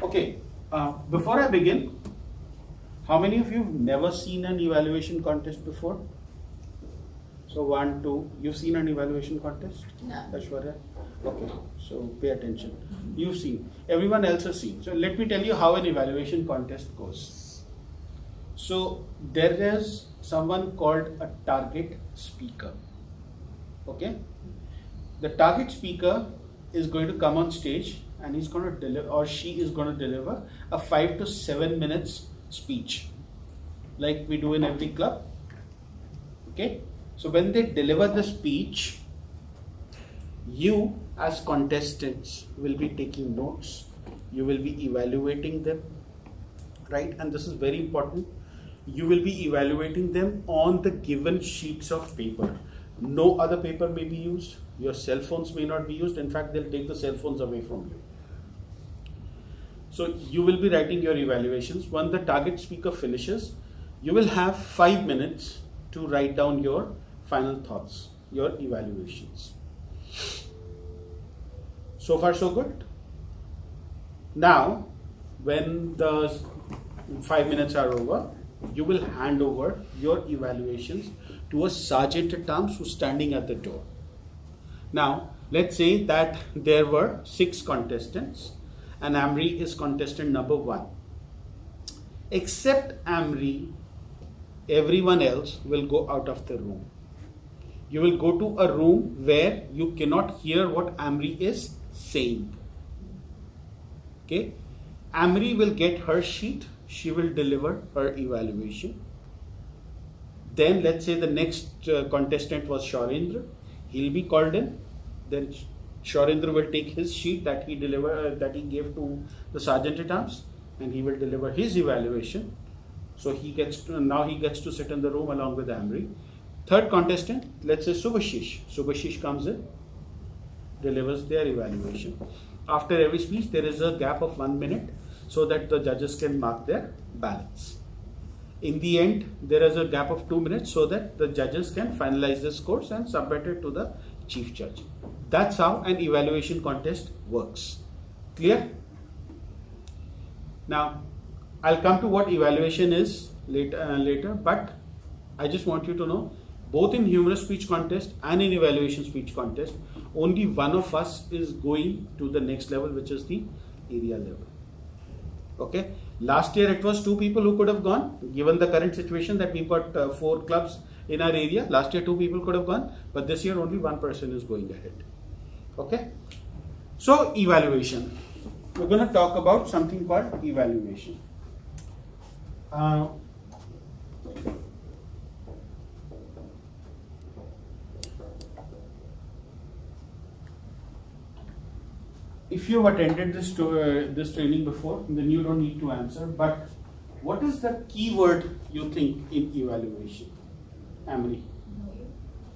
Okay, before I begin, how many of you have never seen an evaluation contest before? So 1, 2, you've seen an evaluation contest? No. Ashwarya? Okay, so pay attention. You've seen, everyone else has seen. So let me tell you how an evaluation contest goes. So there is someone called a target speaker. Okay? The target speaker is going to come on stage and he's going to deliver, or she is going to deliver a 5 to 7 minutes speech like we do in every club. Okay? So when they deliver the speech, you as contestants will be taking notes, you will be evaluating them, right? And this is very important. You will be evaluating them on the given sheets of paper. No other paper may be used. Your cell phones may not be used. In fact, they'll take the cell phones away from you. So you will be writing your evaluations. When the target speaker finishes, you will have 5 minutes to write down your final thoughts, your evaluations. So far so good? Now, when the 5 minutes are over, you will hand over your evaluations to a sergeant at arms who's standing at the door. Now, let's say that there were 6 contestants and Amri is contestant number 1. Except Amri, everyone else will go out of the room. You will go to a room where you cannot hear what Amri is saying. Okay? Amri will get her sheet. She will deliver her evaluation. Then let's say the next contestant was Shaurendra. He'll be called in. Then Shaurendra will take his sheet that he gave to the sergeant at arms, and he will deliver his evaluation. So now he gets to sit in the room along with Amri. Third contestant, let's say Subhashish. Subhashish comes in, delivers their evaluation. After every speech, there is a gap of 1 minute so that the judges can mark their ballots. In the end, there is a gap of 2 minutes so that the judges can finalize the scores and submit it to the chief judge. That's how an evaluation contest works. Clear? Now, I'll come to what evaluation is later, but I just want you to know, both in humorous speech contest and in evaluation speech contest, only one of us is going to the next level, which is the area level. Okay? Last year it was 2 people who could have gone. Given the current situation that we've got 4 clubs in our area, last year 2 people could have gone, but this year only 1 person is going ahead. Okay? So evaluation. We're going to talk about something called evaluation. If you've attended this training before, then you don't need to answer. But what is the keyword you think in evaluation? Amri?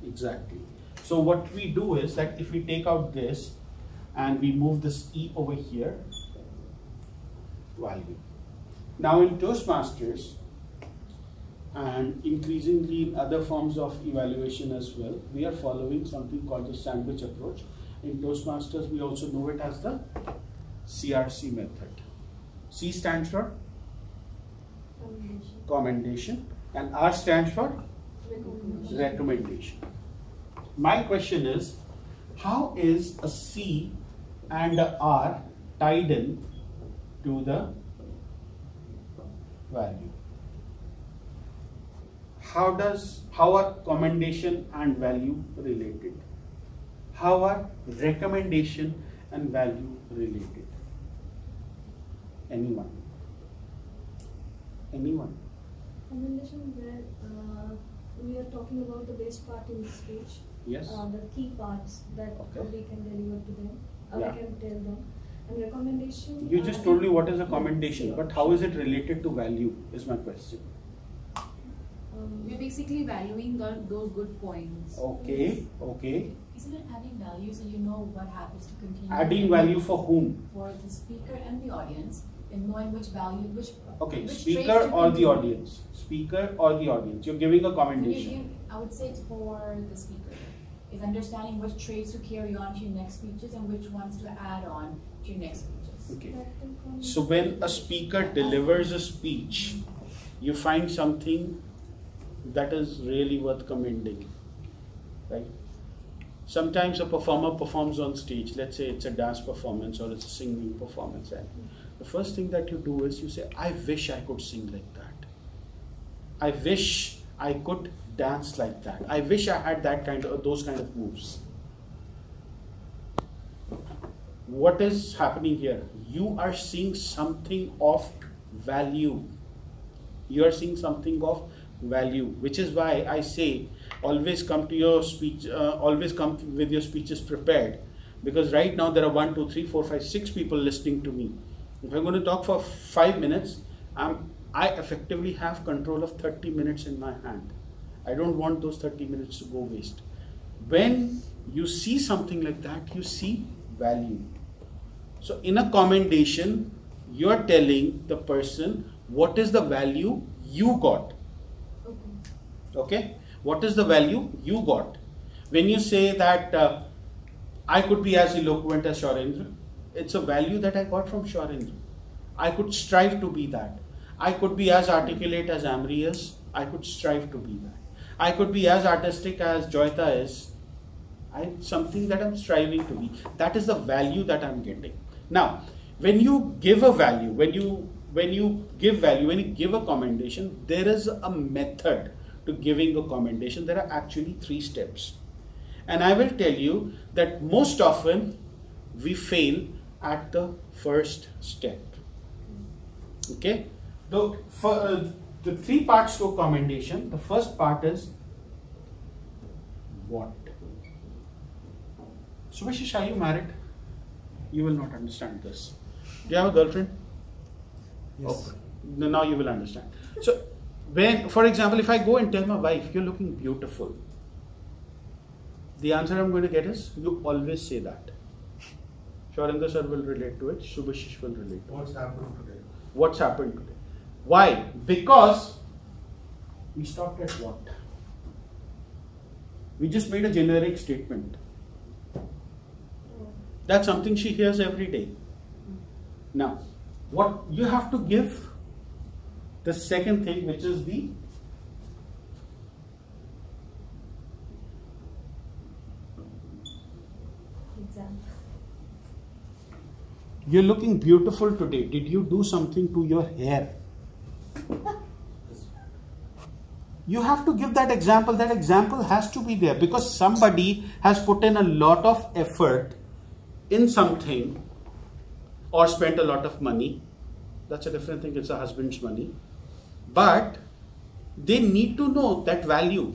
Exactly. So what we do is that if we take out this and we move this E over here, value. Now in Toastmasters and increasingly in other forms of evaluation as well, we are following something called the sandwich approach. In Toastmasters, we also know it as the CRC method. C stands for commendation and R stands for recommendation. My question is, how is a C and a R tied in to the value? How are commendation and value related? How are recommendation and value related? Anyone? Anyone? Commendation where we are talking about the best part in the speech. Yes. The key parts that we can deliver to them, we can tell them. And recommendation. You just told me what is a commendation, but how is it related to value is my question. We're basically valuing those good points. Okay, okay. Isn't it adding value so you know what happens to continue? Adding value for whom? For the speaker and the audience, and knowing which value, Okay, which speaker or the audience? Speaker or the audience? You're giving a commendation. I would say it's for the speaker. Is understanding which traits to carry on to your next speeches and which ones to add on to your next speeches. Okay. So when a speaker delivers a speech, you find something that is really worth commending, right? Sometimes a performer performs on stage, let's say it's a dance performance or it's a singing performance, and the first thing that you do is you say, I wish I could sing like that. I wish I could dance like that. I wish I had those kind of moves. What is happening here? You are seeing something of value. You are seeing something of value, which is why I say always come to your speech, always come with your speeches prepared, because right now there are 1, 2, 3, 4, 5, 6 people listening to me. If I'm going to talk for 5 minutes, I effectively have control of 30 minutes in my hand. I don't want those 30 minutes to go waste. When you see something like that, you see value. So in a commendation, you are telling the person what is the value you got. Okay? What is the value you got? When you say that I could be as eloquent as Shaurendra, it's a value that I got from Shaurendra. I could strive to be that. I could be as articulate as Amri is. I could strive to be that. I could be as artistic as Joyita is. Something that I'm striving to be. That is the value that I'm getting. Now, when you give a value, when you give a commendation, there is a method to giving a commendation. There are actually 3 steps. And I will tell you that most often we fail at the first step. Okay? The 3 parts to a commendation. The first part is what? Subhashish, are you married? You will not understand this. Do you have a girlfriend? Yes. Okay. Now you will understand. So, when, for example, if I go and tell my wife, you're looking beautiful, the answer I'm going to get is, you always say that. Shaurendra sir will relate to it, Subhashish will relate to it. What's happened today? What's happened today? Why? Because we stopped at what? We just made a generic statement. That's something she hears every day. Now, what you have to give the second thing, which is the example. You're looking beautiful today. Did you do something to your hair? You have to give that example. That example has to be there because somebody has put in a lot of effort in something or spent a lot of money. That's a different thing. It's a husband's money. But they need to know that value.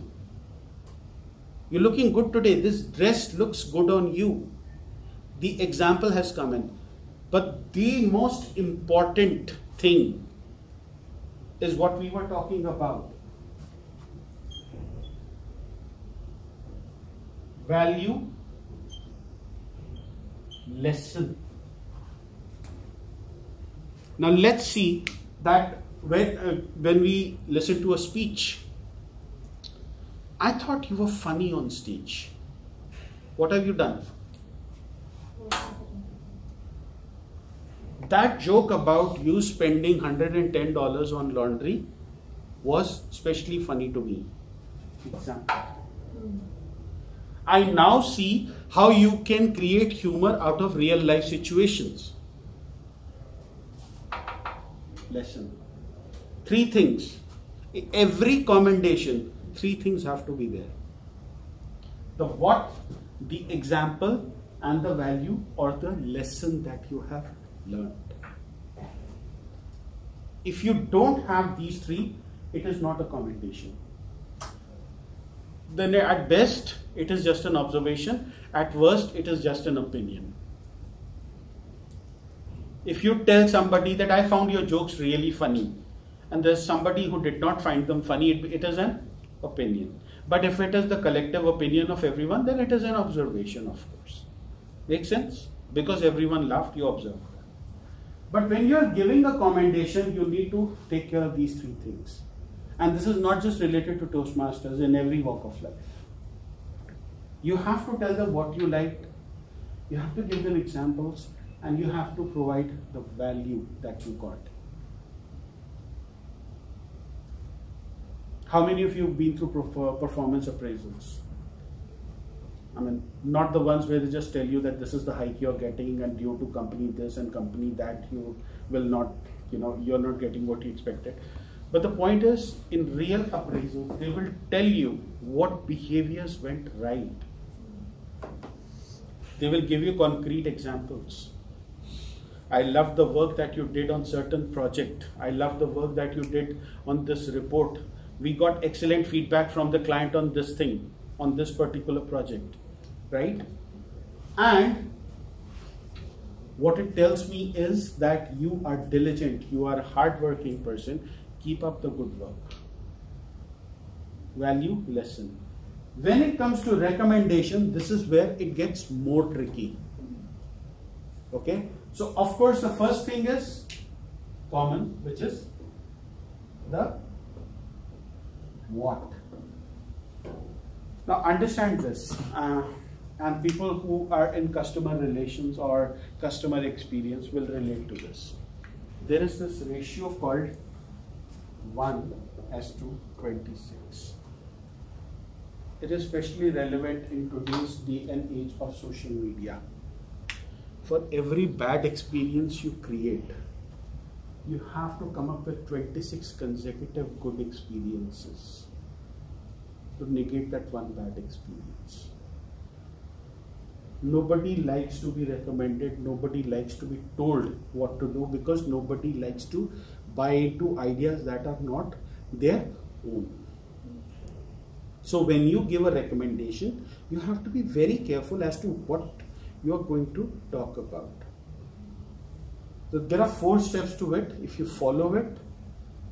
You're looking good today. This dress looks good on you. The example has come in. But the most important thing is what we were talking about. Value, lesson. Now let's see that when we listen to a speech, I thought you were funny on stage. What have you done? That joke about you spending $110 on laundry was especially funny to me. Example. I now see how you can create humor out of real life situations. Lesson. 3 things. Every commendation, 3 things have to be there. The what, the example, and the value or the lesson that you have learned. If you don't have these 3, it is not a commendation. Then at best, it is just an observation. At worst, it is just an opinion. If you tell somebody that I found your jokes really funny, and there's somebody who did not find them funny, it is an opinion. But if it is the collective opinion of everyone, then it is an observation, of course. Makes sense? Because everyone laughed, you observed. But when you are giving a commendation, you need to take care of these 3 things. And this is not just related to Toastmasters, in every walk of life. You have to tell them what you liked. You have to give them examples and you have to provide the value that you got. How many of you have been through performance appraisals? I mean, not the ones where they just tell you that this is the hike you're getting and due to company this and company that you will not, you're not getting what you expected. But the point is, in real appraisals, they will tell you what behaviors went right. They will give you concrete examples. I love the work that you did on certain project. I love the work that you did on this report. We got excellent feedback from the client on this thing, on this particular project, right? And what it tells me is that you are diligent, you are a hardworking person. Keep up the good work. Value lesson. When it comes to recommendation, this is where it gets more tricky. Okay? So, of course, the first thing is common, which is the what. Now, understand this. And people who are in customer relations or customer experience will relate to this. There is this ratio called 1:26. It is especially relevant in today's day and age of social media. For every bad experience you create, you have to come up with 26 consecutive good experiences to negate that one bad experience. Nobody likes to be recommended, nobody likes to be told what to do, because nobody likes to buy into ideas that are not their own. So when you give a recommendation, you have to be very careful as to what you are going to talk about. So there are 4 steps to it. If you follow it,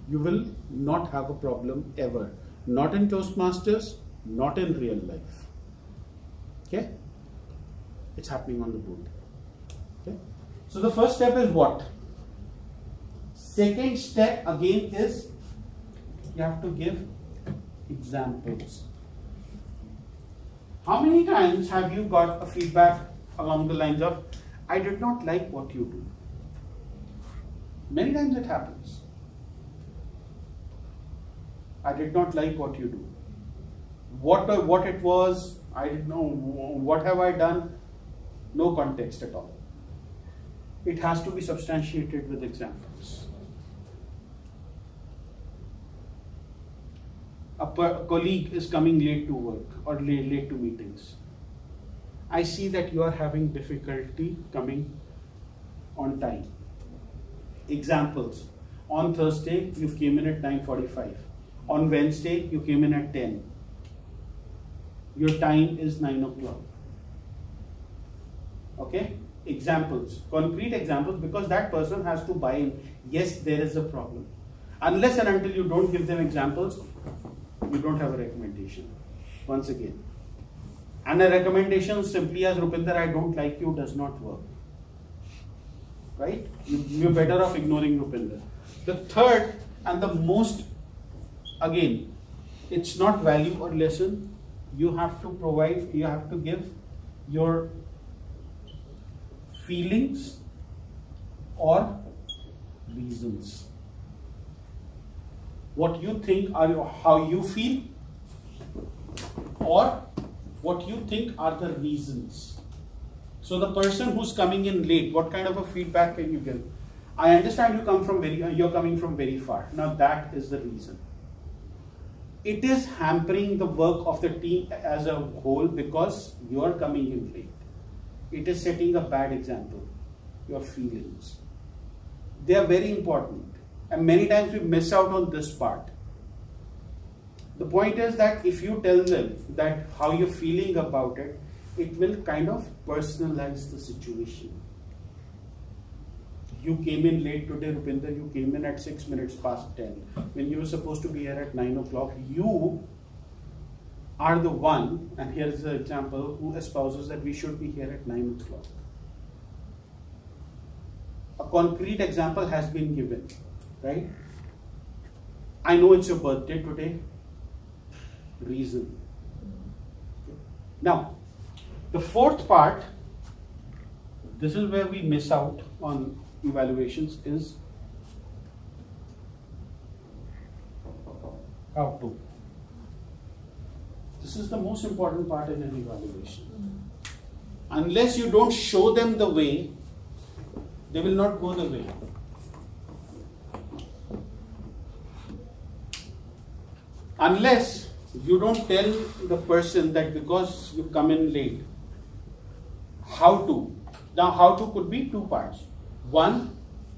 you will not have a problem ever. Not in Toastmasters, not in real life. Okay? It's happening on the board. Okay? So the first step is what? Second step again is you have to give examples. How many times have you got a feedback along the lines of, I did not like what you do? Many times it happens. I did not like what you do. What it was, I didn't know. What have I done? No context at all. It has to be substantiated with examples. A colleague is coming late to work or late to meetings. I see that you are having difficulty coming on time. Examples. On Thursday, you came in at 9:45. On Wednesday, you came in at 10. Your time is 9 o'clock. Okay? Examples. Concrete examples, because that person has to buy in. Yes, there is a problem. Unless and until you don't give them examples, you don't have a recommendation. Once again. And a recommendation simply as Rupinder, I don't like you, does not work. Right? You're better off ignoring Rupinder. The third and the most, again, it's not value or lesson. You have to provide, you have to give your feelings or reasons. What you think are how you feel, or what you think are the reasons. So the person who's coming in late, what kind of a feedback can you give? I understand you're coming from very far. Now that is the reason. It is hampering the work of the team as a whole because you are coming in late. It is setting a bad example. Your feelings. They are very important. And many times we miss out on this part. The point is that if you tell them that how you're feeling about it, it will kind of personalize the situation. You came in late today, Rupinder, you came in at 6 minutes past 10. When you were supposed to be here at 9 o'clock, you are the one, and here's the example, who espouses that we should be here at 9 o'clock. A concrete example has been given, right? I know it's your birthday today. Reason. Now, the fourth part, this is where we miss out on evaluations, is how to. This is the most important part in an evaluation. Unless you don't show them the way, they will not go the way. Unless you don't tell the person that because you come in late, how to. Now, how to could be two parts. One,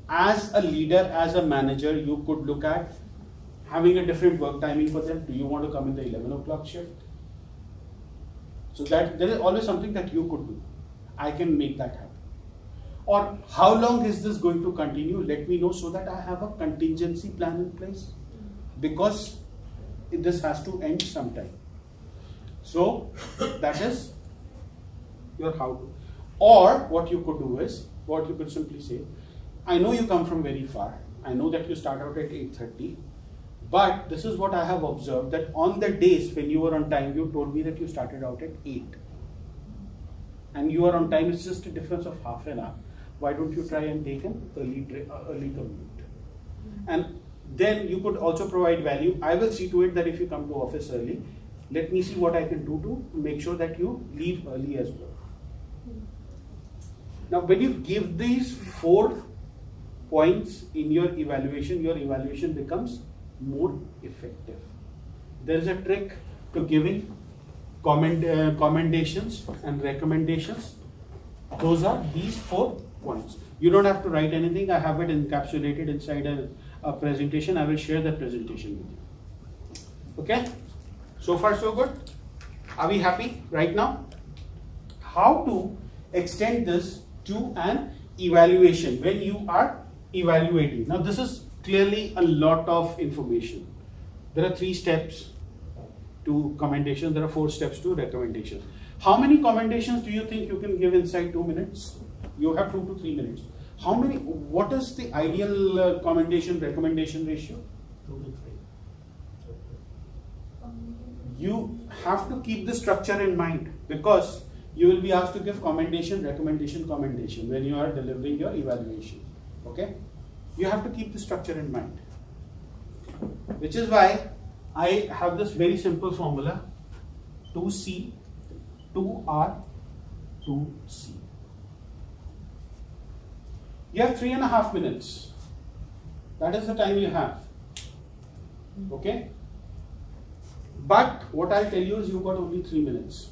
as a leader, as a manager, you could look at having a different work timing for them. Do you want to come in the 11 o'clock shift? So that there is always something that you could do. I can make that happen. Or how long is this going to continue? Let me know so that I have a contingency plan in place. Because this has to end sometime. So that is your how to. Or what you could do is, what you could simply say, I know you come from very far. I know that you start out at 8:30. But this is what I have observed, that on the days when you were on time, you told me that you started out at 8. And you are on time, it's just a difference of half an hour. Why don't you try and take an early commute? And then you could also provide value. I will see to it that if you come to office early, let me see what I can do to make sure that you leave early as well. Now, when you give these 4 points in your evaluation becomes more effective. There is a trick to giving commendations and recommendations. Those are these 4 points. You don't have to write anything. I have it encapsulated inside a presentation. I will share the presentation with you. Okay? So far so good? Are we happy right now? How to extend this to an evaluation when you are evaluating. Now this is clearly a lot of information. There are 3 steps to commendation. There are 4 steps to recommendation. How many commendations do you think you can give inside 2 minutes? You have 2 to 3 minutes. How many? What is the ideal commendation recommendation ratio? 2 to 3. You have to keep the structure in mind, because you will be asked to give commendation, recommendation, commendation when you are delivering your evaluation. Okay? You have to keep the structure in mind. Which is why I have this very simple formula: 2C, 2R, 2C. You have 3.5 minutes. That is the time you have. Okay? But what I'll tell you is you've got only 3 minutes.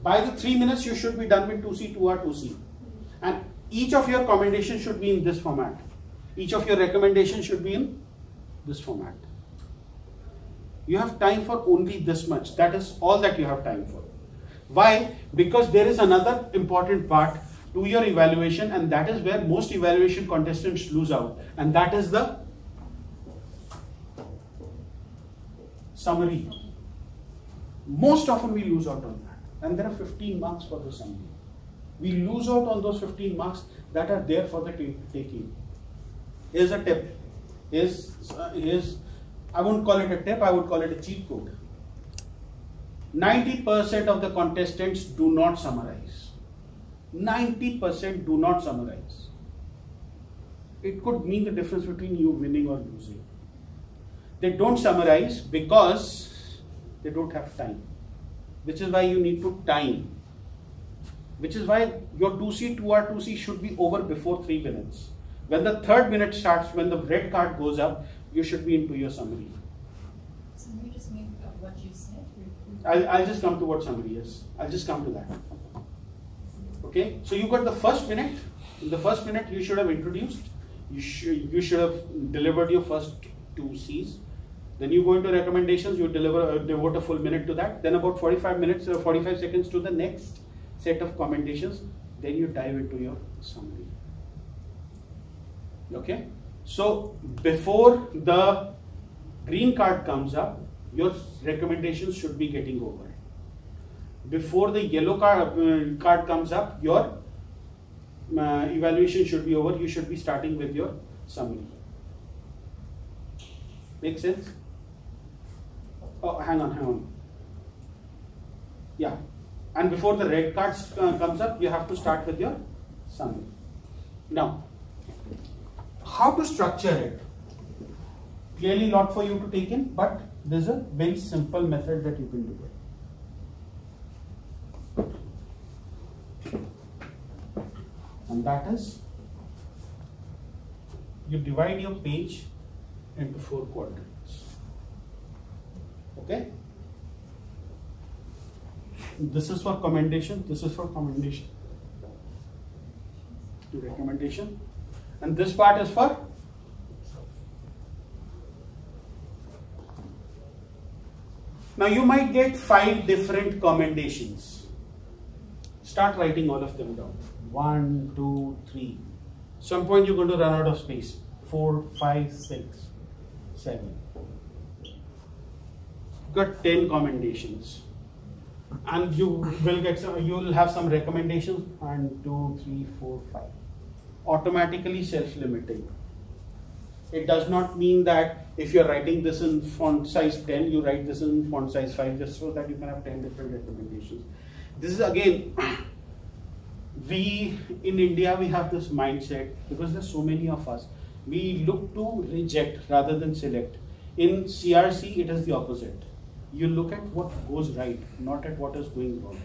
By the 3 minutes, you should be done with 2C, 2R, 2C. And each of your commendations should be in this format. Each of your recommendations should be in this format. You have time for only this much. That is all that you have time for. Why? Because there is another important part to your evaluation, and that is where most evaluation contestants lose out. And that is the summary. Most often we lose out on that. And there are 15 marks for the summary. We lose out on those 15 marks that are there for the taking. Here's a tip. I won't call it a tip, I would call it a cheat code. 90% of the contestants do not summarize. 90% do not summarize. It could mean the difference between you winning or losing. They don't summarize because they don't have time. Which is why you need to time. Which is why your 2C, 2R, 2C should be over before 3 minutes. When the 3rd minute starts, when the red card goes up, you should be into your summary. Summary just means what you said? I'll just come to what summary is. I'll just come to that. Okay, so you got the first minute. In the first minute, you should have introduced. You should have delivered your first 2 C's. Then you go into recommendations. You devote a full minute to that. Then about 45 minutes or 45 seconds to the next set of commendations. Then you dive into your summary. Okay. So before the green card comes up, your recommendations should be getting over. Before the yellow card comes up, your evaluation should be over. You should be starting with your summary. Make sense? Oh, hang on. Yeah. And before the red card comes up, you have to start with your summary. Now, how to structure it? Clearly lot for you to take in, but there's a very simple method that you can do it. And that is, you divide your page into 4 quadrants. Okay? This is for commendation, this is for commendation, recommendation, and this part is for now you might get 5 different commendations. Start writing all of them down. 1, 2, 3. Some point you're going to run out of space. 4, 5, 6, 7. Got 10 commendations. And you will get some, you will have some recommendations. 1, 2, 3, 4, 5. Automatically self-limiting. It does not mean that if you're writing this in font size 10, you write this in font size 5 just so that you can have 10 different recommendations. This is again, we in India, we have this mindset because there's so many of us. We look to reject rather than select. In CRC, it is the opposite. You look at what goes right, not at what is going wrong.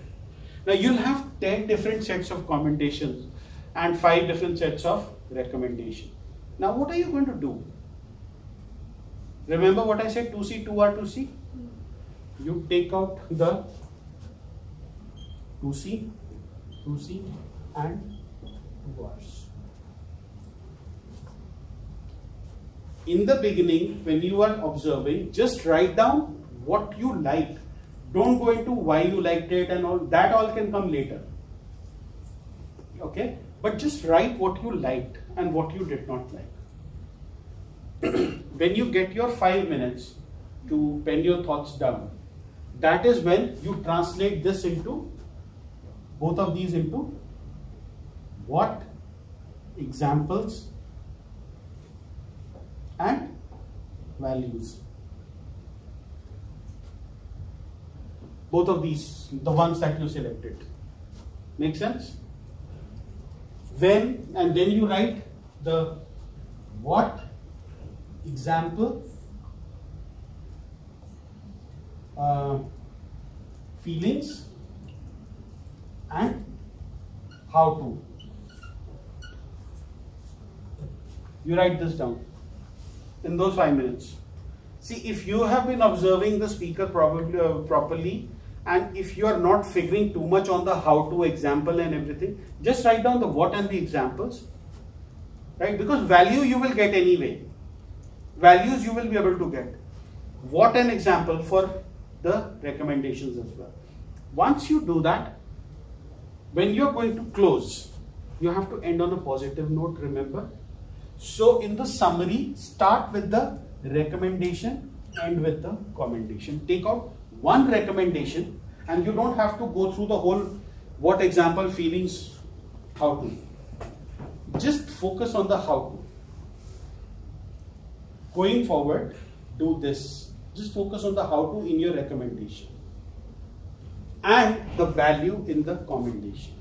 Now you'll have 10 different sets of commendations and 5 different sets of recommendations. Now what are you going to do? Remember what I said, 2C, 2R, 2C? You take out the 2C, 2C and 2Rs. In the beginning, when you are observing, just write down what you like. Don't go into why you liked it and all. That all can come later. Okay? But just write what you liked and what you did not like. When you get your 5 minutes to pen your thoughts down, that is when you translate this into, both of these into what, examples and values. Both of these, the ones that you selected. Make sense? When, and then you write the what, example, feelings and how to. You write this down in those 5 minutes. See, if you have been observing the speaker properly, and if you are not figuring too much on the how to, example and everything, just write down the what and the examples, right? Because value you will get anyway. Values you will be able to get. What an example for the recommendations as well. Once you do that, when you are going to close, you have to end on a positive note, remember. So in the summary, start with the recommendation, end with the commendation. Take out one recommendation and you don't have to go through the whole what, example, feelings, how to. Just focus on the how to. Going forward, do this. Just focus on the how to in your recommendation and the value in the commendation.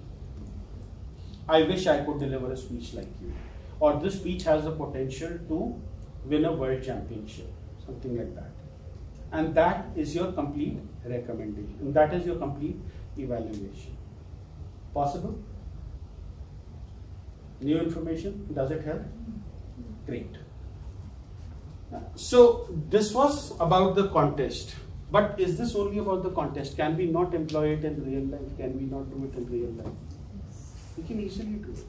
I wish I could deliver a speech like you, or this speech has the potential to win a world championship, something like that. And that is your complete recommendation. And that is your complete evaluation. Possible? New information? Does it help? Great. So this was about the contest. But is this only about the contest? Can we not employ it in real life? Can we not do it in real life? We can easily do it.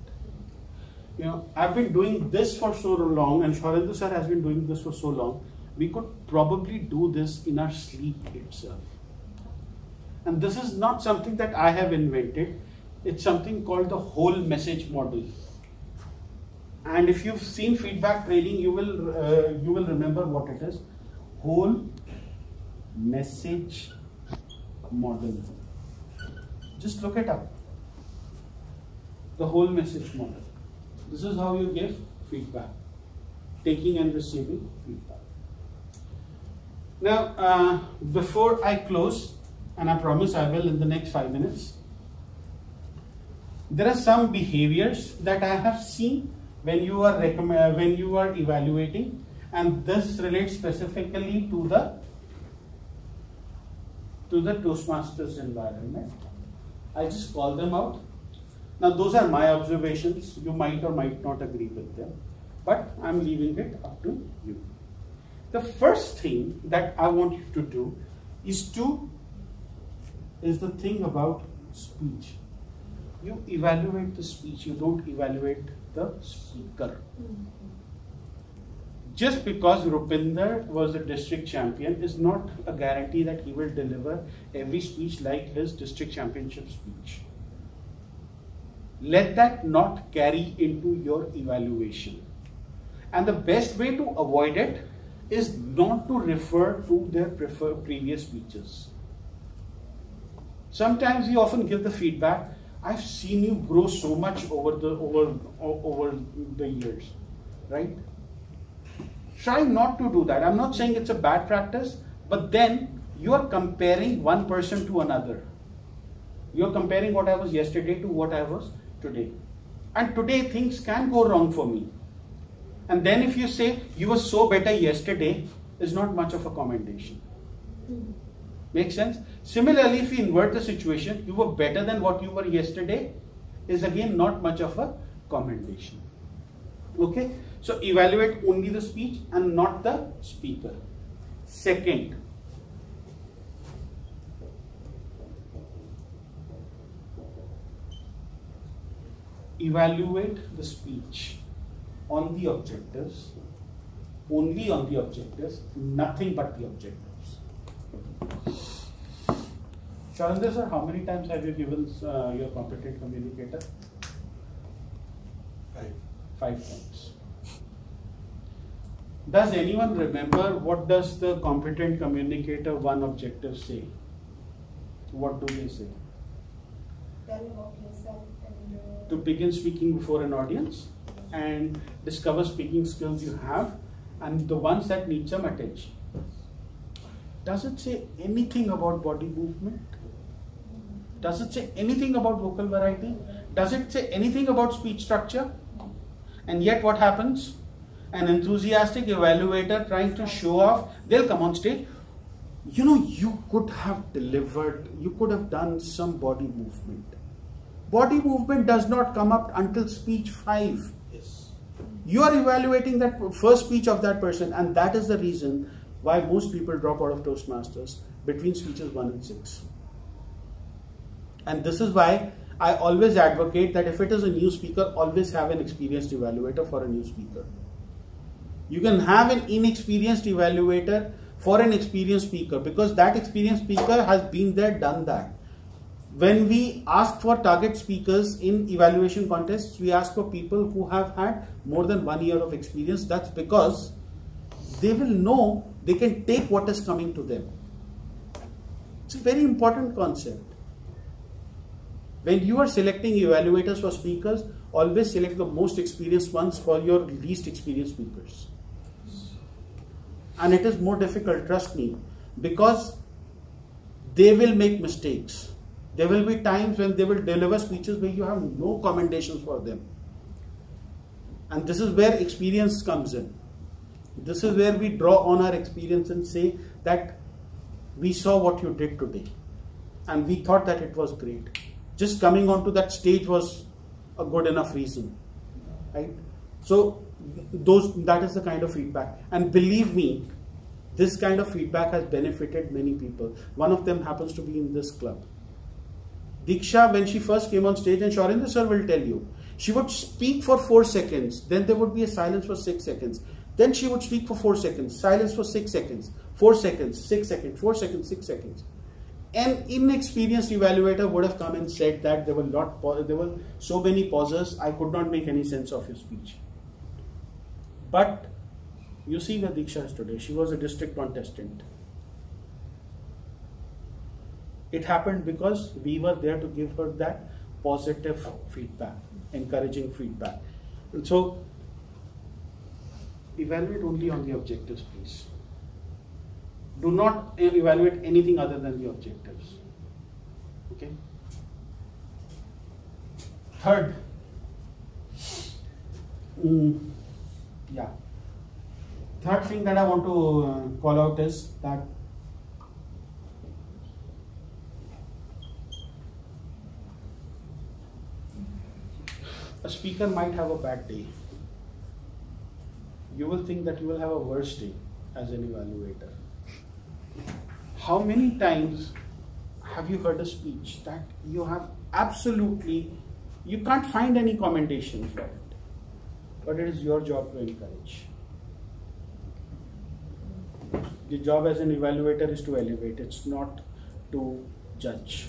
You know, I've been doing this for so long, and Shorendu sir has been doing this for so long. We could probably do this in our sleep itself. And this is not something that I have invented. It's something called the whole message model. And if you've seen feedback training, you will remember what it is. Whole message model. Just look it up. The whole message model. This is how you give feedback. Taking and receiving feedback. Now, before I close, and I promise I will in the next 5 minutes. There are some behaviors that I have seen when you are evaluating, and this relates specifically to the Toastmasters environment. I just call them out. Now those are my observations. You might or might not agree with them, but I'm leaving it up to you. The first thing that I want you to do is the thing about speech. You evaluate the speech, you don't evaluate the speaker. Just because Rupinder was a district champion is not a guarantee that he will deliver every speech like his district championship speech. Let that not carry into your evaluation. And the best way to avoid it is not to refer to their previous speeches. Sometimes we often give the feedback, I've seen you grow so much over the years, right? Try not to do that. I'm not saying it's a bad practice, but then you are comparing one person to another. You're comparing what I was yesterday to what I was today. And today things can go wrong for me. And then if you say you were so better yesterday, is not much of a commendation. Make sense? Similarly, if you invert the situation, you were better than what you were yesterday, is again not much of a commendation. Okay? So evaluate only the speech and not the speaker. Second, evaluate the speech on the objectives, only on the objectives, nothing but the objectives. Sharindra sir, how many times have you given your competent communicator? 5 times. Does anyone remember what does the competent communicator one objective say? What do they say? Tell about yourself and to begin speaking before an audience and discover speaking skills you have and the ones that need some attention. Does it say anything about body movement? Does it say anything about vocal variety? Does it say anything about speech structure? And yet what happens? An enthusiastic evaluator trying to show off, they'll come on stage. You know, you could have delivered, you could have done some body movement. Body movement does not come up until speech 5. Yes. You are evaluating that first speech of that person, and that is the reason why most people drop out of Toastmasters between speeches 1 and 6. And this is why I always advocate that if it is a new speaker, always have an experienced evaluator for a new speaker. You can have an inexperienced evaluator for an experienced speaker because that experienced speaker has been there, done that. When we ask for target speakers in evaluation contests, we ask for people who have had more than 1 year of experience. That's because they will know they can take what is coming to them. It's a very important concept. When you are selecting evaluators for speakers, always select the most experienced ones for your least experienced speakers. And it is more difficult, trust me, because they will make mistakes. There will be times when they will deliver speeches where you have no commendations for them. And this is where experience comes in. This is where we draw on our experience and say that we saw what you did today and we thought that it was great. Just coming onto that stage was a good enough reason, right? So that is the kind of feedback. And believe me, this kind of feedback has benefited many people. One of them happens to be in this club. Diksha, when she first came on stage, and Sharindra sir will tell you, she would speak for 4 seconds, then there would be a silence for 6 seconds. Then she would speak for 4 seconds, silence for 6 seconds, 4 seconds, 6 seconds, 4 seconds, 6 seconds. An inexperienced evaluator would have come and said that there were so many pauses, I could not make any sense of your speech. But you see where Diksha is today. She was a district contestant. It happened because we were there to give her that positive feedback, encouraging feedback. And so, evaluate only on the objectives, please. Do not evaluate anything other than the objectives. Okay. Third, third thing that I want to call out is that a speaker might have a bad day. You will think that you will have a worse day as an evaluator. How many times have you heard a speech that you have absolutely, you can't find any commendation for it, but it is your job to encourage. The job as an evaluator is to elevate, it's not to judge.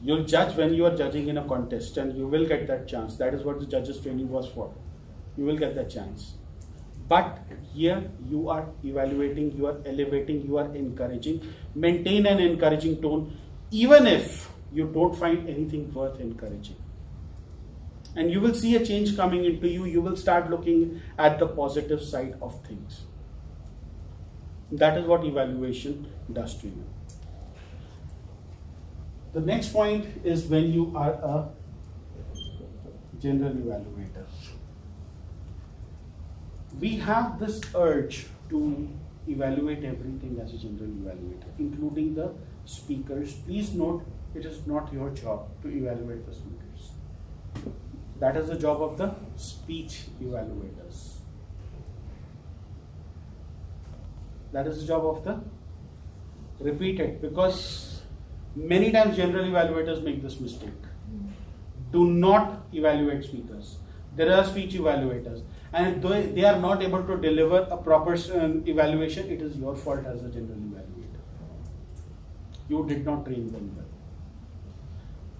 You'll judge when you are judging in a contest, and you will get that chance. That is what the judges training was for. You will get that chance. But here you are evaluating, you are elevating, you are encouraging. Maintain an encouraging tone, even if you don't find anything worth encouraging. And you will see a change coming into you. You will start looking at the positive side of things. That is what evaluation does to you. The next point is when you are a general evaluator. We have this urge to evaluate everything as a general evaluator, including the speakers. Please note, it is not your job to evaluate the speakers. That is the job of the speech evaluators. That is the job of the, repeat it, because many times general evaluators make this mistake. Do not evaluate speakers. There are speech evaluators, and if they are not able to deliver a proper evaluation, it is your fault as a general evaluator. You did not train them well.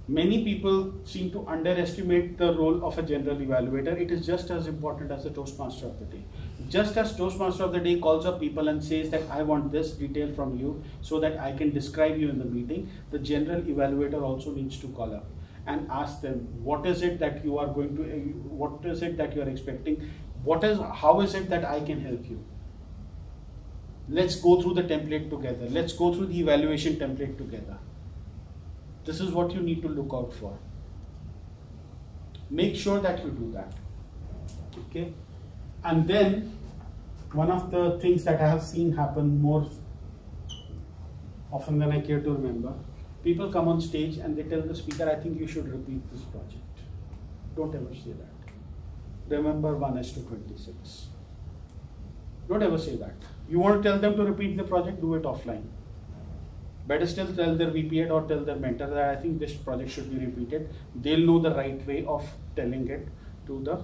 Many people seem to underestimate the role of a general evaluator. It is just as important as the Toastmaster of the day. Just as Toastmaster of the day calls up people and says that I want this detail from you so that I can describe you in the meeting, the general evaluator also needs to call up and ask them, what is it that you are going to, what is it that you are expecting, how is it that I can help you? Let's go through the template together. Let's go through the evaluation template together. This is what you need to look out for. Make sure that you do that. Okay? And then, one of the things that I have seen happen more often than I care to remember, people come on stage and they tell the speaker, I think you should repeat this project. Don't ever say that. Remember 1:26. Don't ever say that. You want to tell them to repeat the project, do it offline. Better still tell their VP or tell their mentor that I think this project should be repeated. They'll know the right way of telling it to the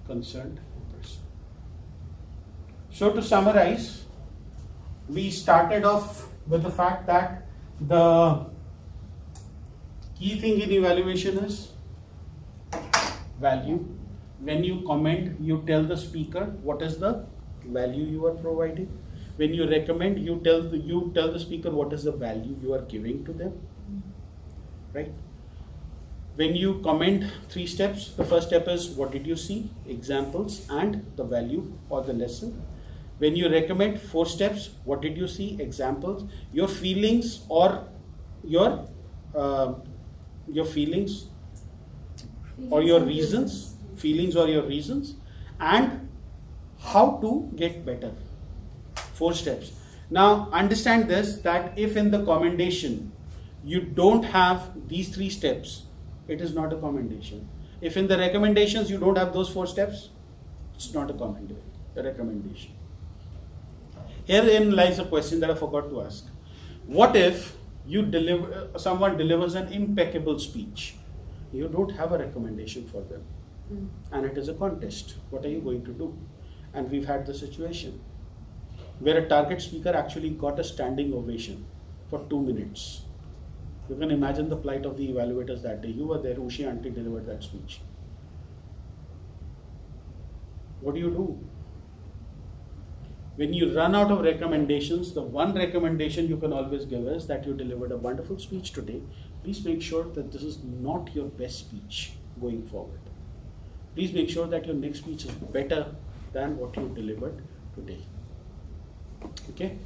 concerned person. So to summarize, we started off with the fact that the key thing in evaluation is value. When you comment, you tell the speaker what is the value you are providing. When you recommend, you tell the speaker what is the value you are giving to them, right? When you comment, 3 steps. The first step is what did you see, examples, and the value or the lesson. When you recommend, 4 steps. What did you see, examples, your feelings or your feelings or your reasons, and how to get better. 4 steps. Now understand this, that if in the commendation you don't have these 3 steps, it is not a commendation. If in the recommendations you don't have those 4 steps, it's not a recommendation. Herein lies a question that I forgot to ask. What if someone delivers an impeccable speech? You don't have a recommendation for them, and it is a contest. What are you going to do? And we've had the situation where a target speaker actually got a standing ovation for 2 minutes. You can imagine the plight of the evaluators that day. You were there, Ushi auntie delivered that speech. What do you do? When you run out of recommendations, the one recommendation you can always give is that you delivered a wonderful speech today. Please make sure that this is not your best speech going forward. Please make sure that your next speech is better than what you delivered today. Okay?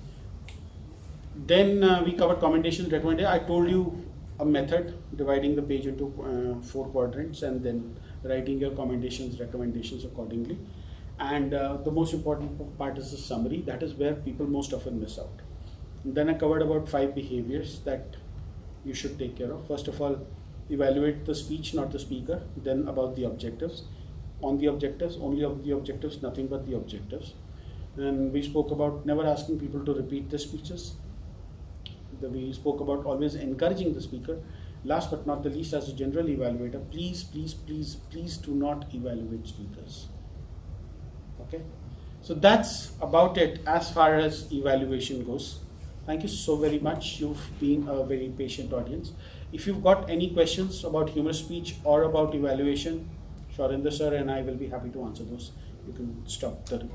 Then we covered commendations, recommendations. I told you a method, dividing the page into 4 quadrants and then writing your commendations, recommendations accordingly. And the most important part is the summary. That is where people most often miss out. And then I covered about 5 behaviors that you should take care of. First of all, evaluate the speech, not the speaker. Then about the objectives. On the objectives, only of the objectives, nothing but the objectives. And we spoke about never asking people to repeat the speeches. We spoke about always encouraging the speaker. Last but not the least, as a general evaluator, please do not evaluate speakers. Okay, so that's about it as far as evaluation goes. Thank you so very much. You've been a very patient audience. If you've got any questions about humorous speech or about evaluation, Sharinder sir and I will be happy to answer those. You can stop the recording.